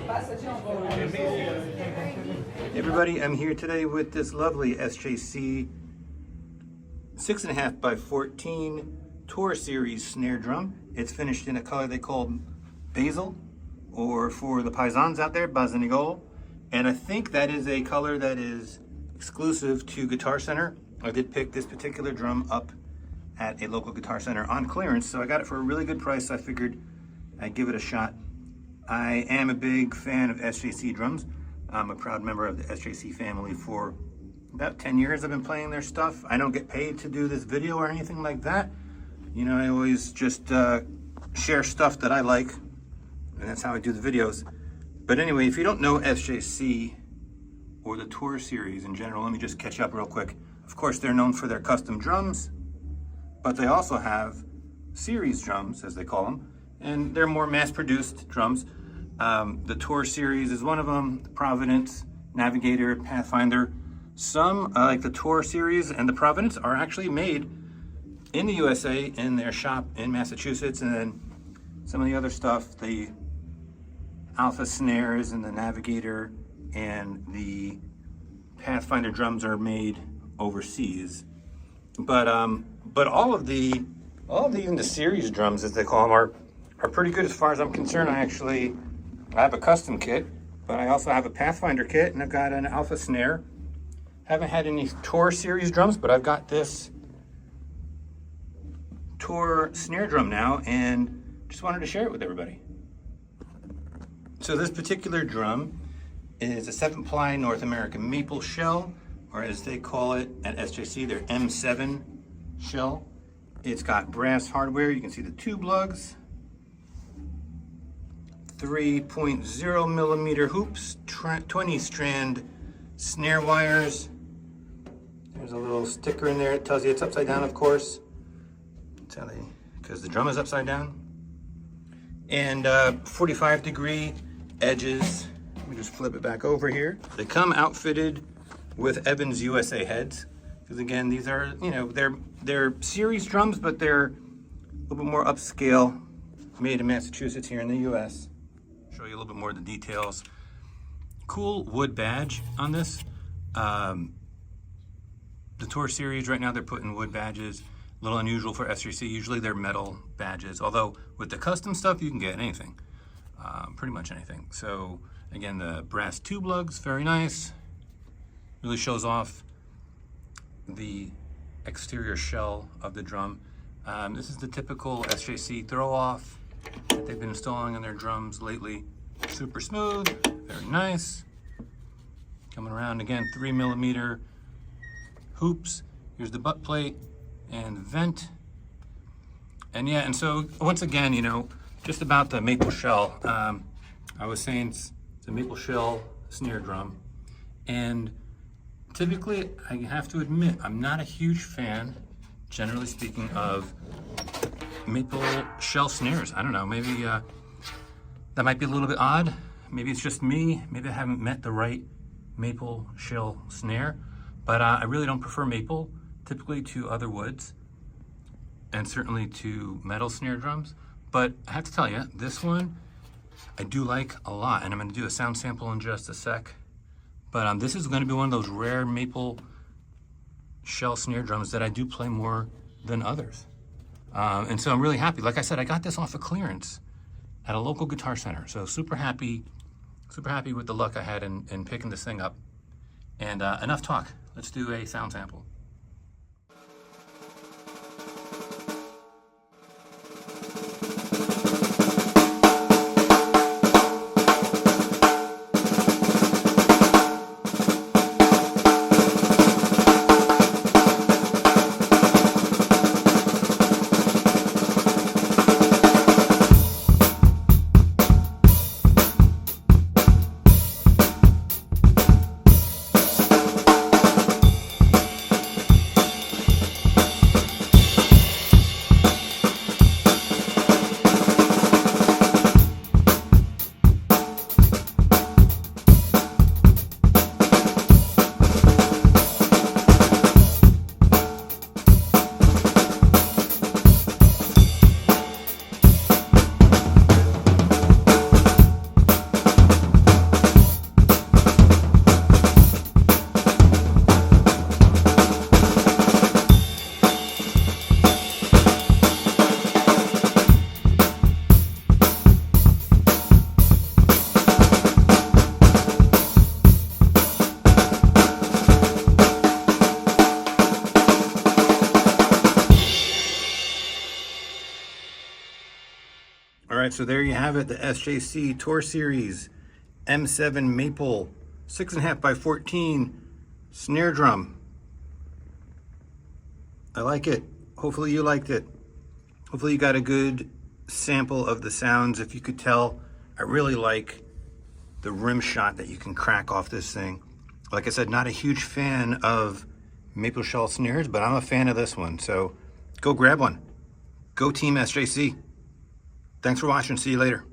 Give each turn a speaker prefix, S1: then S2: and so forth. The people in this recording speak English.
S1: Hey everybody, I'm here today with this lovely SJC 6.5 by 14 Tour Series snare drum. It's finished in a color they call Basil, or for the paisans out there, Basil. And I think that is a color that is exclusive to Guitar Center. I did pick this particular drum up at a local Guitar Center on clearance, so I got it for a really good price. I figured I'd give it a shot. I am a big fan of SJC drums. I'm a proud member of the SJC family. For about 10 years I've been playing their stuff. I don't get paid to do this video or anything like that. You know, I always just share stuff that I like, and that's how I do the videos. But anyway, if you don't know SJC or the Tour Series in general, let me just catch up real quick. Of course, they're known for their custom drums, but they also have series drums, as they call them, and they're more mass-produced drums. The Tour Series is one of them, the Providence, Navigator, Pathfinder. Some, like the Tour Series and the Providence, are actually made in the USA in their shop in Massachusetts, and then some of the other stuff, the Alpha Snares and the Navigator and the Pathfinder drums are made overseas. But all of the even the series drums, as they call them, are pretty good as far as I'm concerned. I have a custom kit, but I also have a Pathfinder kit, and I've got an Alpha Snare. Haven't had any Tour Series drums, but I've got this Tour snare drum now, and just wanted to share it with everybody. So this particular drum is a 7-ply North American maple shell, or as they call it at SJC, their M7 shell. It's got brass hardware. You can see the tube lugs, 3.0 millimeter hoops, 20 strand snare wires. There's a little sticker in there. It tells you it's upside down, of course, because the drum is upside down. And 45-degree edges. Let me just flip it back over here. They come outfitted with Evans USA heads, because again, these are, you know, they're series drums, but they're a little bit more upscale, made in Massachusetts here in the US. Show you a little bit more of the details. Cool wood badge on this. The Tour Series right now, they're putting wood badges. A little unusual for SJC. Usually they're metal badges, although with the custom stuff you can get anything, pretty much anything. So again, the brass tube lugs, very nice. Really shows off the exterior shell of the drum. This is the typical SJC throw off that they've been installing on their drums lately. Super smooth, very nice. Coming around again, 3 millimeter hoops. Here's the butt plate and vent. And yeah, and so once again, you know, just about the maple shell. I was saying it's a maple shell snare drum, and typically I have to admit I'm not a huge fan, generally speaking, of maple shell snares. I don't know, maybe that might be a little bit odd. Maybe it's just me. Maybe I haven't met the right maple shell snare, but I really don't prefer maple typically to other woods, and certainly to metal snare drums. But I have to tell you, this one I do like a lot, and I'm going to do a sound sample in just a sec. But this is going to be one of those rare maple shell snare drums that I do play more than others. And so I'm really happy. Like I said, I got this off of clearance at a local Guitar Center. So super happy with the luck I had in picking this thing up. And enough talk. Let's do a sound sample. right, so there you have it, the SJC Tour Series M7 Maple 6.5 by 14 snare drum. I like it. Hopefully you liked it. Hopefully you got a good sample of the sounds. If you could tell, I really like the rim shot that you can crack off this thing. Like I said, not a huge fan of maple shell snares, but I'm a fan of this one. So go grab one. Go Team SJC. Thanks for watching. See you later.